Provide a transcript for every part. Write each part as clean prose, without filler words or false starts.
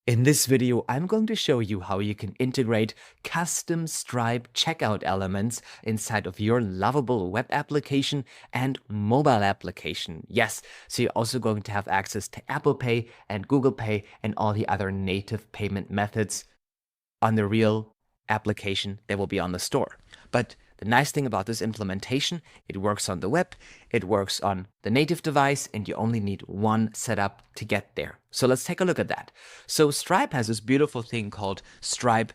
In this video, I'm going to show you how you can integrate custom Stripe checkout elements inside of your Lovable web application and mobile application. Yes, so you're also going to have access to Apple Pay and Google Pay and all the other native payment methods on the real application that will be on the store. But the nice thing about this implementation, it works on the web, it works on the native device, and you only need one setup to get there. So let's take a look at that. So Stripe has this beautiful thing called Stripe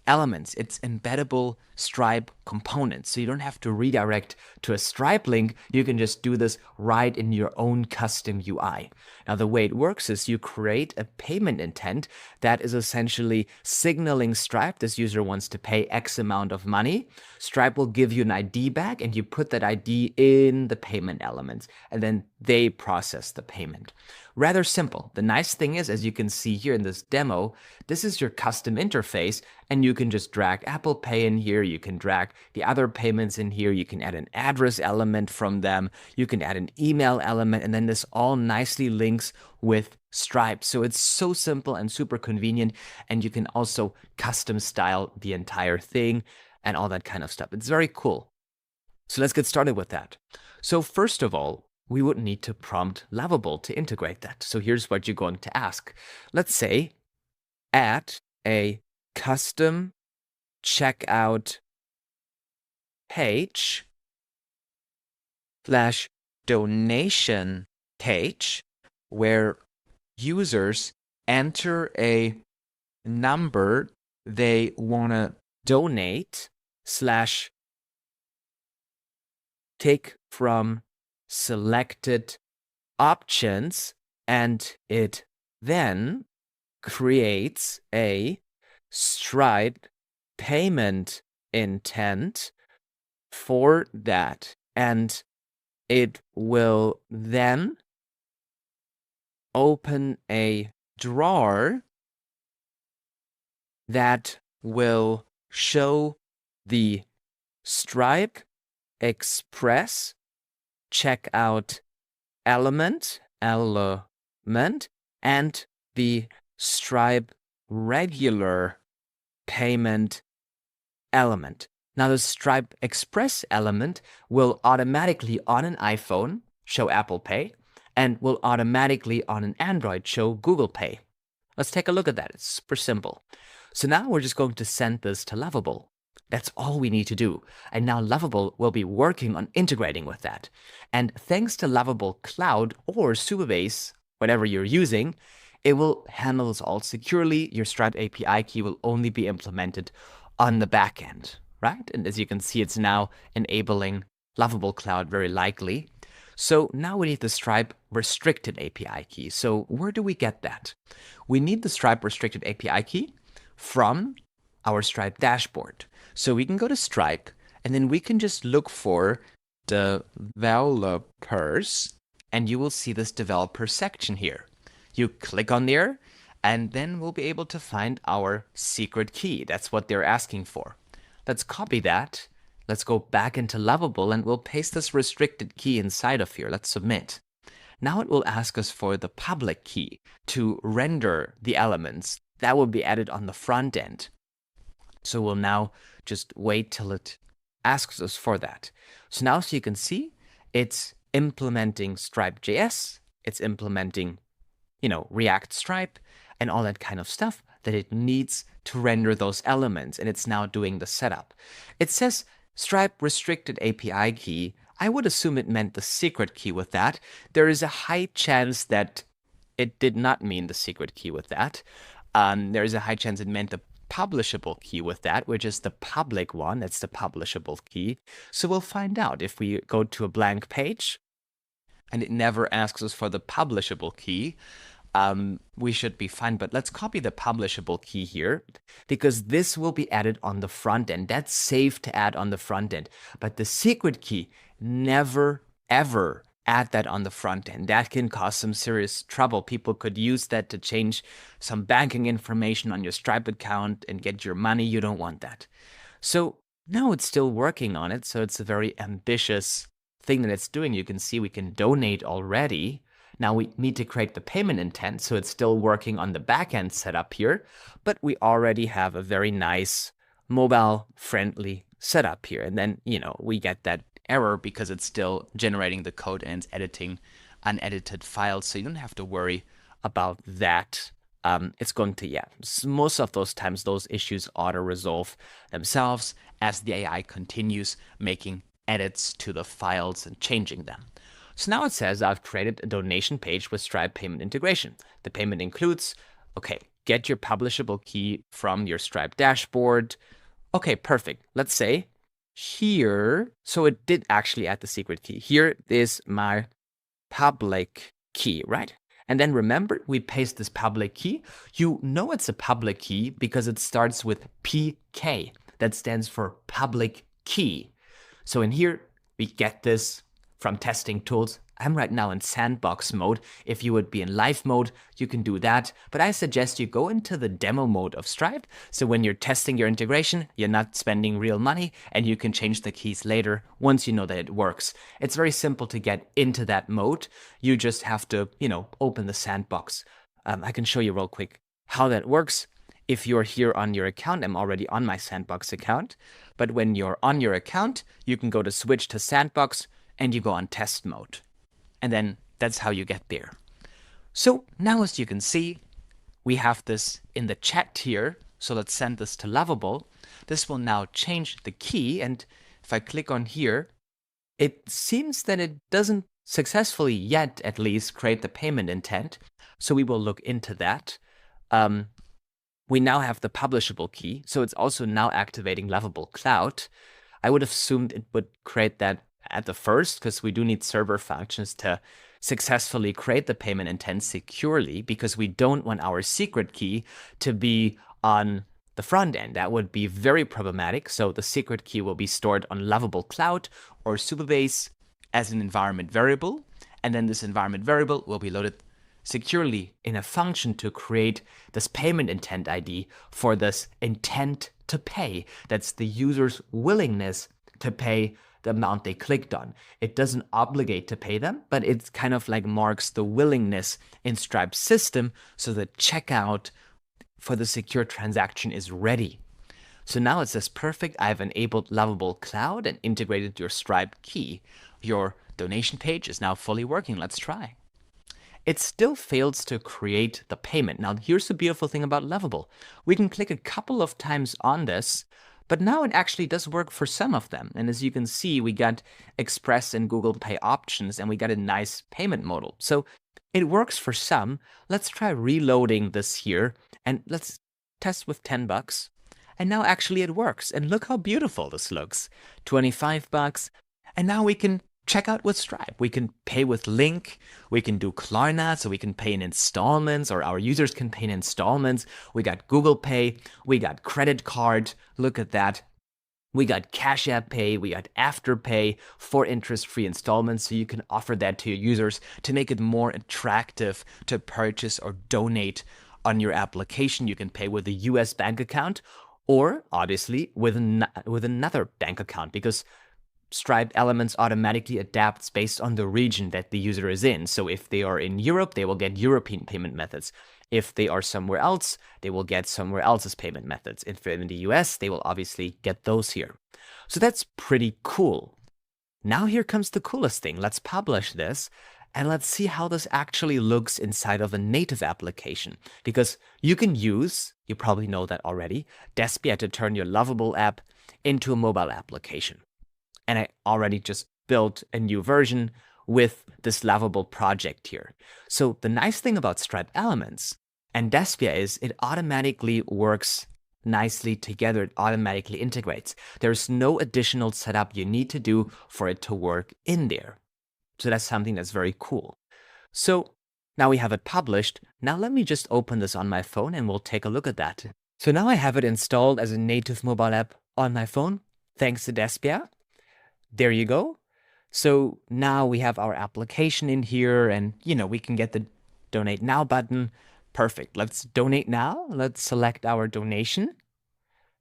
Elements. It's embeddable Stripe components. So you don't have to redirect to a Stripe link. You can just do this right in your own custom UI. Now, the way it works is you create a payment intent that is essentially signaling Stripe this user wants to pay X amount of money. Stripe will give you an ID back and you put that ID in the payment elements and then they process the payment. Rather simple. The nice thing is, as you can see here in this demo, this is your custom interface and you can just drag Apple Pay in here. You can drag the other payments in here. You can add an address element from them. You can add an email element, and then this all nicely links with Stripe. So it's so simple and super convenient, and you can also custom style the entire thing and all that kind of stuff. It's very cool. So let's get started with that. So first of all, we would need to prompt Lovable to integrate that. So here's what you're going to ask. Let's say add a custom checkout page / donation page where users enter a number they want to donate / take from selected options, and it then creates a Stripe payment intent for that, and it will then open a drawer that will show the Stripe Express checkout element and the Stripe regular payment element. Now, the Stripe Express element will automatically on an iPhone show Apple Pay and will automatically on an Android show Google Pay. Let's take a look at that. It's super simple. So now we're just going to send this to Lovable. That's all we need to do. And now Lovable will be working on integrating with that. And thanks to Lovable Cloud or Supabase, whatever you're using, it will handle this all securely. Your Stripe API key will only be implemented on the back end, right? And as you can see, it's now enabling Lovable Cloud very likely. So now we need the Stripe restricted API key. So where do we get that? We need the Stripe restricted API key from our Stripe dashboard. So we can go to Stripe and then we can just look for developers and you will see this developer section here. You click on there and then we'll be able to find our secret key. That's what they're asking for. Let's copy that. Let's go back into Lovable and we'll paste this restricted key inside of here. Let's submit. Now it will ask us for the public key to render the elements. That will be added on the front end. So we'll now just wait till it asks us for that. So now, so you can see, it's implementing Stripe.js, it's implementing, React Stripe and all that kind of stuff that it needs to render those elements. And it's now doing the setup. It says Stripe restricted API key. I would assume it meant the secret key with that. There is a high chance that it did not mean the secret key with that. There is a high chance it meant the publishable key with that, which is the public one. That's the publishable key. So we'll find out if we go to a blank page and it never asks us for the publishable key. We should be fine, but let's copy the publishable key here because this will be added on the front end. That's safe to add on the front end, but the secret key, never, ever add that on the front end. That can cause some serious trouble. People could use that to change some banking information on your Stripe account and get your money. You don't want that. So now it's still working on it. So it's a very ambitious thing that it's doing. You can see we can donate already. Now we need to create the payment intent, so it's still working on the backend setup here, but we already have a very nice mobile-friendly setup here. And then, we get that error because it's still generating the code and it's editing unedited files, so you don't have to worry about that. It's going to, most of those times, those issues auto-resolve themselves as the AI continues making edits to the files and changing them. So now it says I've created a donation page with Stripe payment integration. The payment includes, get your publishable key from your Stripe dashboard. Okay, perfect. Let's say here, so it did actually add the secret key. Here is my public key, right? And then remember, we paste this public key. You know it's a public key because it starts with PK. That stands for public key. So in here, we get this from testing tools. I'm right now in sandbox mode. If you would be in live mode, you can do that. But I suggest you go into the demo mode of Stripe. So when you're testing your integration, you're not spending real money and you can change the keys later once you know that it works. It's very simple to get into that mode. You just have to, open the sandbox. I can show you real quick how that works. If you're here on your account, I'm already on my sandbox account. But when you're on your account, you can go to switch to sandbox and you go on test mode. And then that's how you get there. So now, as you can see, we have this in the chat here. So let's send this to Lovable. This will now change the key. And if I click on here, it seems that it doesn't successfully yet, at least, create the payment intent. So we will look into that. We now have the publishable key. So it's also now activating Lovable Cloud. I would have assumed it would create that at the first, because we do need server functions to successfully create the payment intent securely, because we don't want our secret key to be on the front end. That would be very problematic. So the secret key will be stored on Lovable Cloud or Supabase as an environment variable. And then this environment variable will be loaded securely in a function to create this payment intent ID for this intent to pay. That's the user's willingness to pay the amount they clicked on. It doesn't obligate to pay them, but it kind of like marks the willingness in Stripe's system, so the checkout for the secure transaction is ready. So now it says, perfect, I've enabled Lovable Cloud and integrated your Stripe key. Your donation page is now fully working. Let's try. It still fails to create the payment. Now, here's the beautiful thing about Lovable. We can click a couple of times on this, but now it actually does work for some of them. And as you can see, we got Express and Google Pay options, and we got a nice payment modal. So it works for some. Let's try reloading this here, and let's test with $10. And now actually it works. And look how beautiful this looks. $25. And now we can check out with Stripe. We can pay with Link. We can do Klarna, so we can pay in installments, or our users can pay in installments. We got Google Pay. We got credit card. Look at that. We got Cash App Pay. We got Afterpay for interest-free installments. So you can offer that to your users to make it more attractive to purchase or donate on your application. You can pay with a US bank account, or obviously with another bank account, because Stripe Elements automatically adapts based on the region that the user is in. So if they are in Europe, they will get European payment methods. If they are somewhere else, they will get somewhere else's payment methods. If they're in the US, they will obviously get those here. So that's pretty cool. Now here comes the coolest thing. Let's publish this and let's see how this actually looks inside of a native application. Because you can use, you probably know that already, Despia to turn your Lovable app into a mobile application. And I already just built a new version with this Lovable project here. So the nice thing about Stripe Elements and Despia is it automatically works nicely together. It automatically integrates. There's no additional setup you need to do for it to work in there. So that's something that's very cool. So now we have it published. Now let me just open this on my phone and we'll take a look at that. So now I have it installed as a native mobile app on my phone, thanks to Despia. There you go. So now we have our application in here, and we can get the donate now button. Perfect. Let's donate now. Let's select our donation.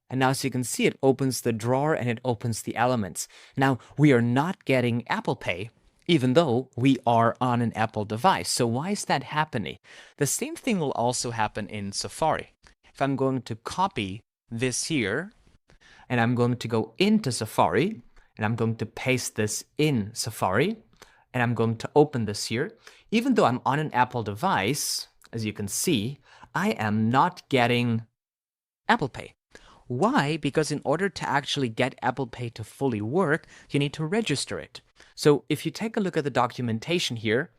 And now, as you can see, it opens the drawer and it opens the elements. Now, we are not getting Apple Pay even though we are on an Apple device. So why is that happening? The same thing will also happen in Safari. If I'm going to copy this here, and I'm going to go into Safari, and I'm going to paste this in Safari, and I'm going to open this here, even though I'm on an Apple device, as you can see, I am not getting Apple Pay. Why? Because in order to actually get Apple Pay to fully work, you need to register it. So if you take a look at the documentation here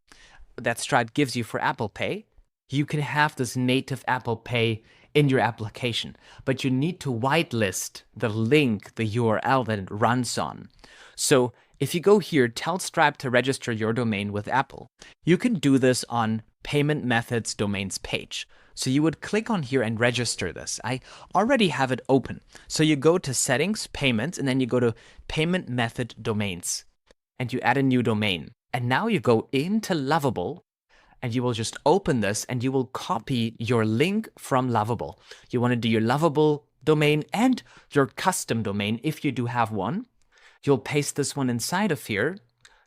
that Stripe gives you for Apple Pay, you can have this native Apple Pay in your application, but you need to whitelist the link, the URL that it runs on. So if you go here, tell Stripe to register your domain with Apple. You can do this on Payment Methods Domains page. So you would click on here and register this. I already have it open. So you go to Settings, Payments, and then you go to Payment Method Domains, and you add a new domain. And now you go into Lovable, and you will just open this, and you will copy your link from Lovable. You want to do your Lovable domain and your custom domain if you do have one. You'll paste this one inside of here.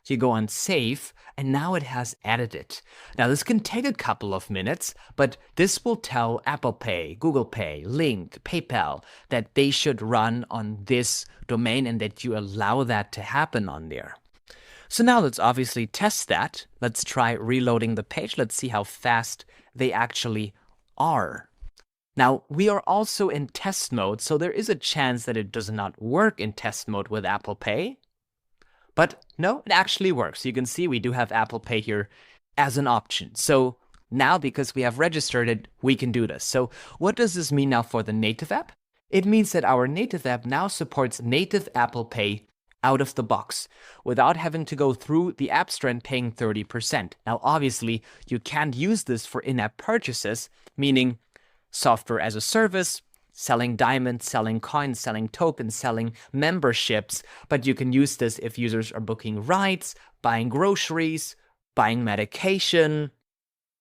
You go on Save, and now it has added it. Now this can take a couple of minutes, but this will tell Apple Pay, Google Pay, Link, PayPal that they should run on this domain and that you allow that to happen on there. So now let's obviously test that. Let's try reloading the page. Let's see how fast they actually are. Now, we are also in test mode, so there is a chance that it does not work in test mode with Apple Pay. But no, it actually works. You can see we do have Apple Pay here as an option. So now, because we have registered it, we can do this. So what does this mean now for the native app? It means that our native app now supports native Apple Pay out of the box without having to go through the App Store and paying 30%. Now, obviously, you can't use this for in-app purchases, meaning software as a service, selling diamonds, selling coins, selling tokens, selling memberships, but you can use this if users are booking rides, buying groceries, buying medication,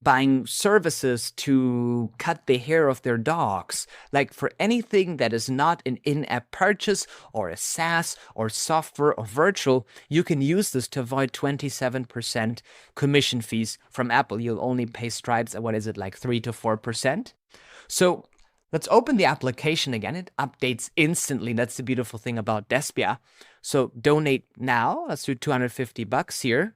buying services to cut the hair of their dogs. Like for anything that is not an in-app purchase or a SaaS or software or virtual, you can use this to avoid 27% commission fees from Apple. You'll only pay Stripes at, what is it, like 3 to 4%? So let's open the application again. It updates instantly. That's the beautiful thing about Despia. So donate now. Let's do $250 here.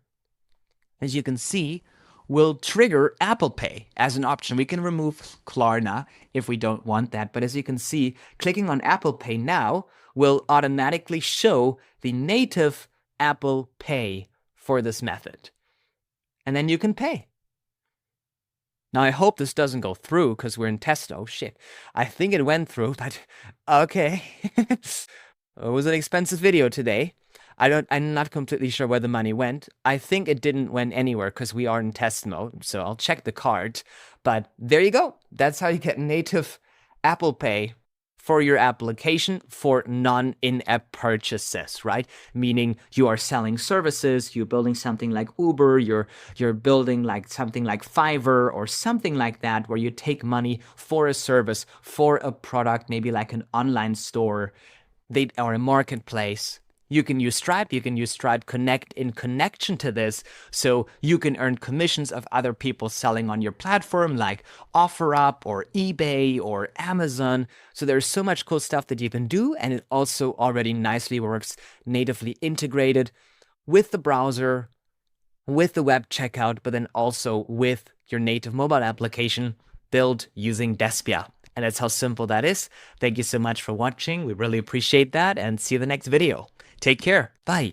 As you can see, will trigger Apple Pay as an option. We can remove Klarna if we don't want that. But as you can see, clicking on Apple Pay now will automatically show the native Apple Pay for this method. And then you can pay. Now, I hope this doesn't go through because we're in test. Oh, shit. I think it went through, but okay. It was an expensive video today. I'm not completely sure where the money went. I think it didn't went anywhere because we are in test mode. So I'll check the card. But there you go. That's how you get native Apple Pay for your application for non-in-app purchases, right? Meaning you are selling services, you're building something like Uber, you're building like something like Fiverr or something like that, where you take money for a service, for a product, maybe like an online store or a marketplace. You can use Stripe, you can use Stripe Connect in connection to this, so you can earn commissions of other people selling on your platform like OfferUp or eBay or Amazon. So there's so much cool stuff that you can do, and it also already nicely works natively integrated with the browser, with the web checkout, but then also with your native mobile application built using Despia. And that's how simple that is. Thank you so much for watching. We really appreciate that, and see you in the next video. Take care. Bye.